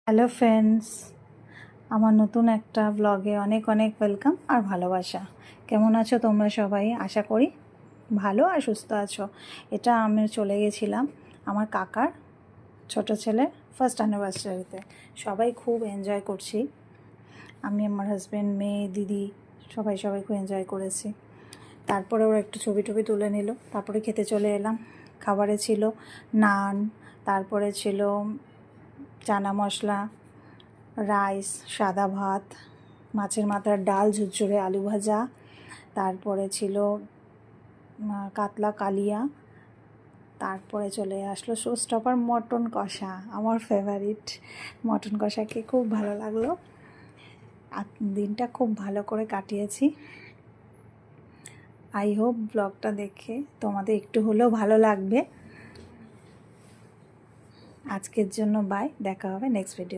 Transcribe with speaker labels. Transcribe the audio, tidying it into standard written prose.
Speaker 1: Hello friends, আমার নতুন একটা ব্লগে অনেক অনেক ওয়েলকাম আর ভালোবাসা। কেমন আছো তোমরা সবাই? আশা করি ভালো আর সুস্থ আছো। এটা আমি চলে গেছিলাম আমার কাকার ছোট ছেলের ফার্স্ট অ্যানিভার্সারিতে। সবাই খুব এনজয় করছি, আমি, আমার হাজব্যান্ড, মেয়ে, দিদি, সবাই খুব এনজয় করেছি। তারপরে ওরা একটু ছবি টবি তুলে নিল, তারপরে খেতে চলে এলাম। খাবারে ছিল নান, তারপরে ছিল চানা মশলা, রাইস, সাদা ভাত, মাছের মাথার ডাল, ঝুরঝুরে আলু ভাজা, তারপরে ছিল কাতলা কালিয়া, তারপরে চলে আসলো শো স্টপার মটন কষা, আমার ফেভারিট। মটন কষাকে খুব ভালো লাগলো। আর দিনটা খুব ভালো করে কাটিয়েছি। আই হোপ ব্লগটা দেখে তোমাদের একটু হলেও ভালো লাগবে। আজকের জন্য বাই, দেখা হবে নেক্সট ভিডিও।